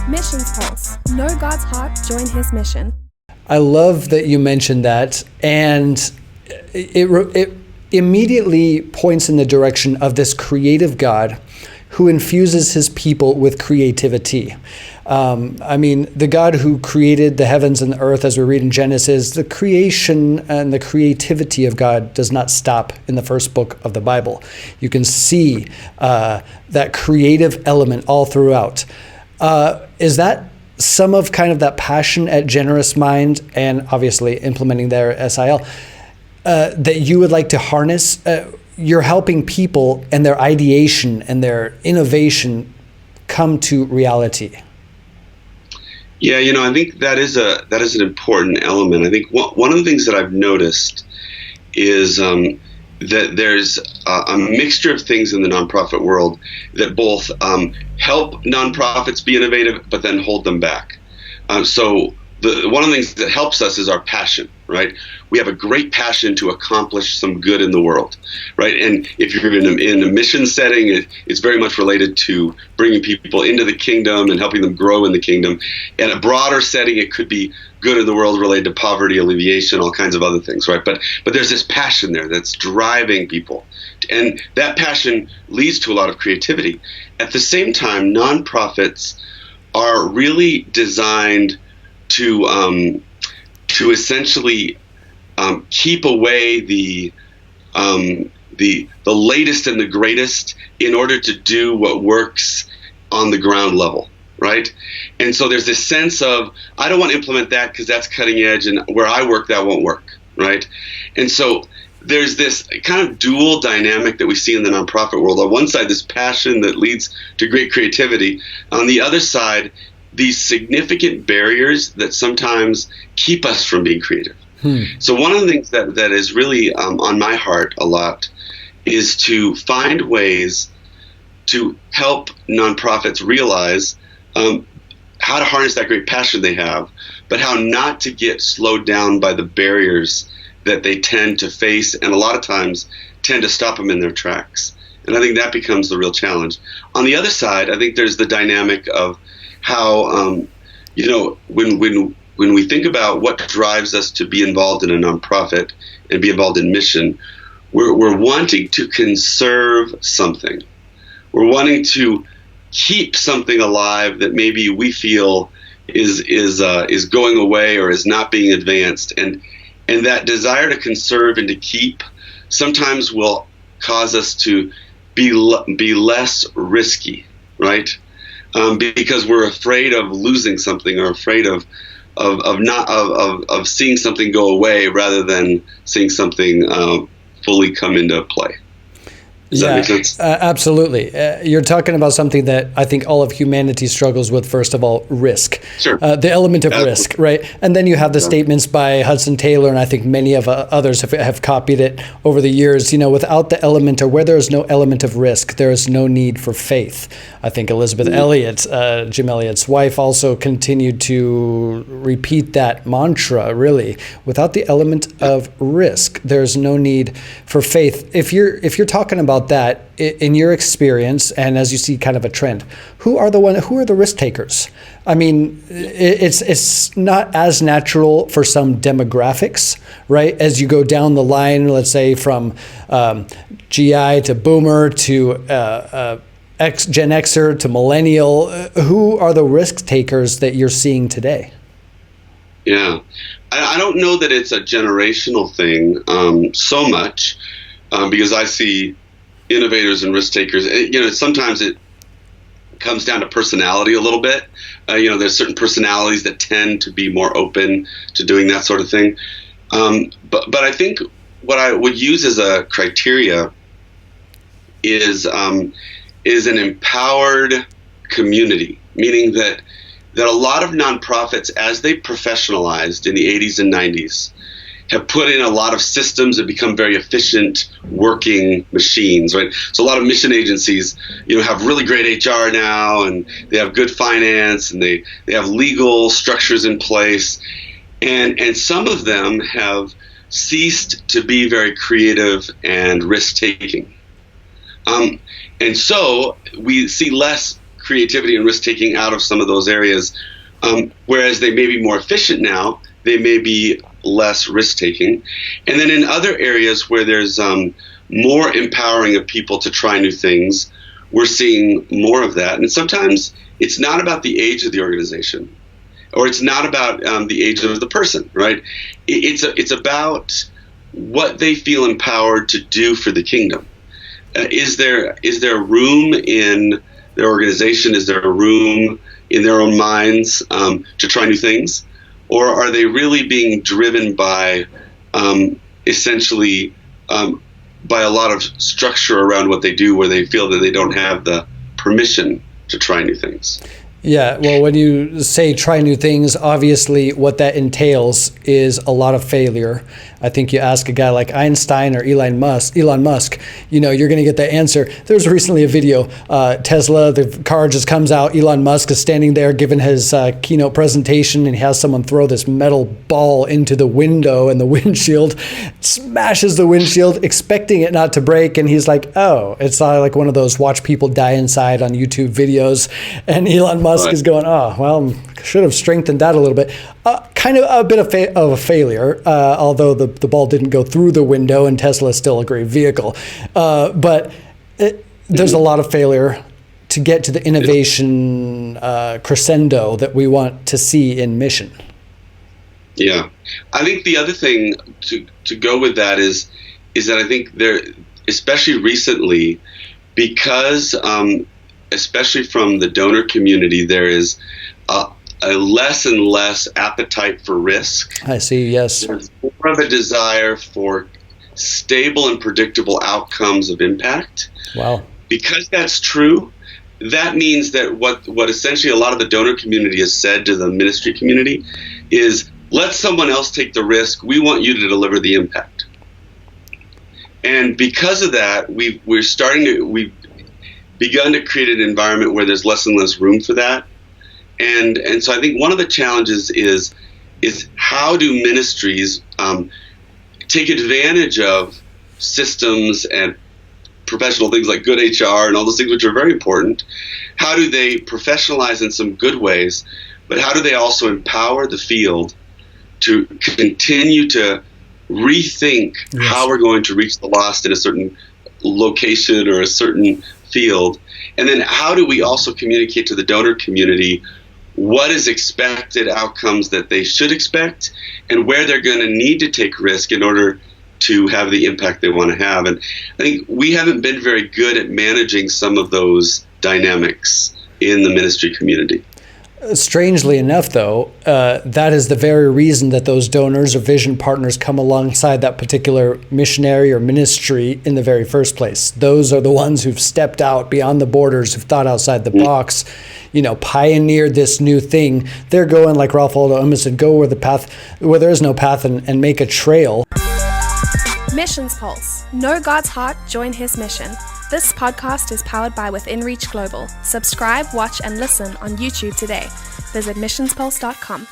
Missions Pulse. Know God's heart, join his mission. I love that you mentioned that, and it immediately points in the direction of this creative God who infuses his people with creativity. The God who created the heavens and the earth, as we read in Genesis, the creation and the creativity of God does not stop in the first book of the Bible. You can see that creative element all throughout. Is that some of kind of that passion at Generous Mind, and obviously implementing their SIL, that you would like to harness? You're helping people and their ideation and their innovation come to reality. Yeah, I think that is an important element. I think one of the things that I've noticed is that there's a mixture of things in the nonprofit world that both help nonprofits be innovative, but then hold them back. So one of the things that helps us is our passion, right? We have a great passion to accomplish some good in the world, right? And if you're in a mission setting, it's very much related to bringing people into the kingdom and helping them grow in the kingdom. In a broader setting, it could be good in the world related to poverty alleviation, all kinds of other things, right? But there's this passion there that's driving people. And that passion leads to a lot of creativity. At the same time, nonprofits are really designed to essentially keep away the latest and the greatest in order to do what works on the ground level, right? And so there's this sense of, I don't want to implement that because that's cutting edge, and where I work, that won't work, right? And so there's this kind of dual dynamic that we see in the nonprofit world. On one side, this passion that leads to great creativity. On the other side, these significant barriers that sometimes keep us from being creative. So one of the things that is really on my heart a lot is to find ways to help nonprofits realize how to harness that great passion they have, but how not to get slowed down by the barriers that they tend to face, and a lot of times tend to stop them in their tracks. And I think that becomes the real challenge. On the other side, I think there's the dynamic of how, when we think about what drives us to be involved in a nonprofit and be involved in mission, we're wanting to conserve something. We're wanting to keep something alive that maybe we feel is going away or is not being advanced, and that desire to conserve and to keep sometimes will cause us to be less risky, right? Because we're afraid of losing something, or afraid of seeing something go away rather than seeing something fully come into play. Does that make sense? Absolutely. You're talking about something that I think all of humanity struggles with. First of all, risk. Sure. The element of risk, right? And then you have the statements by Hudson Taylor, and I think many of others have copied it over the years. Without the element, or where there is no element of risk, there is no need for faith. I think Elizabeth Elliot, Jim Elliot's wife, also continued to repeat that mantra, really. Without the element of risk, there's no need for faith. If you're talking about that in your experience, and as you see kind of a trend, who are the risk takers? I mean, it's not as natural for some demographics, right? As you go down the line, let's say from GI to Boomer to Gen Xer to Millennial, who are the risk takers that you're seeing today? Yeah, I don't know that it's a generational thing so much, because I see innovators and risk takers. Sometimes it comes down to personality a little bit. There's certain personalities that tend to be more open to doing that sort of thing. But I think what I would use as a criteria is an empowered community, meaning that a lot of nonprofits, as they professionalized in the 80s and 90s, have put in a lot of systems that become very efficient working machines, right? So a lot of mission agencies, have really great HR now, and they have good finance, and they have legal structures in place. And some of them have ceased to be very creative and risk-taking. And so we see less creativity and risk taking out of some of those areas. Whereas they may be more efficient now, they may be less risk taking. And then in other areas where there's more empowering of people to try new things, we're seeing more of that. And sometimes it's not about the age of the organization, or it's not about the age of the person, right? It's about what they feel empowered to do for the kingdom. Is there room in their organization? Is there a room in their own minds to try new things? Or are they really being driven by essentially by a lot of structure around what they do, where they feel that they don't have the permission to try new things? Yeah, well, when you say try new things, obviously what that entails is a lot of failure. I think you ask a guy like Einstein or Elon Musk, you're going to get the answer. There was recently a video, Tesla, the car just comes out, Elon Musk is standing there giving his keynote presentation, and he has someone throw this metal ball into the window, and the windshield smashes the windshield, expecting it not to break, and he's like, oh, it's like one of those watch people die inside on YouTube videos, and Elon Musk is going, oh, well, should have strengthened that a little bit. Kind of a bit of a failure, although the ball didn't go through the window, and Tesla is still a great vehicle. But there's a lot of failure to get to the innovation crescendo that we want to see in mission. Yeah. I think the other thing to go with that is that I think there, especially recently, because especially from the donor community, there is a less and less appetite for risk. I see, yes. There's more of a desire for stable and predictable outcomes of impact. Wow. Because that's true, that means that what essentially a lot of the donor community has said to the ministry community is, let someone else take the risk. We want you to deliver the impact. And because of that, we've begun to create an environment where there's less and less room for that. And so I think one of the challenges is how do ministries take advantage of systems and professional things like good HR and all those things, which are very important. How do they professionalize in some good ways, but how do they also empower the field to continue to rethink how we're going to reach the lost in a certain location or a certain field? And then how do we also communicate to the donor community what is expected outcomes that they should expect, and where they're going to need to take risk in order to have the impact they want to have. And I think we haven't been very good at managing some of those dynamics in the ministry community. Strangely enough, though, that is the very reason that those donors or vision partners come alongside that particular missionary or ministry in the very first place. Those are the ones who've stepped out beyond the borders, who've thought outside the box, pioneered this new thing. They're going, like Ralph Waldo Emerson, go where there is no path and make a trail. Missions Pulse. Know God's heart, join His mission. This podcast is powered by Within Reach Global. Subscribe, watch, and listen on YouTube today. Visit missionspulse.com.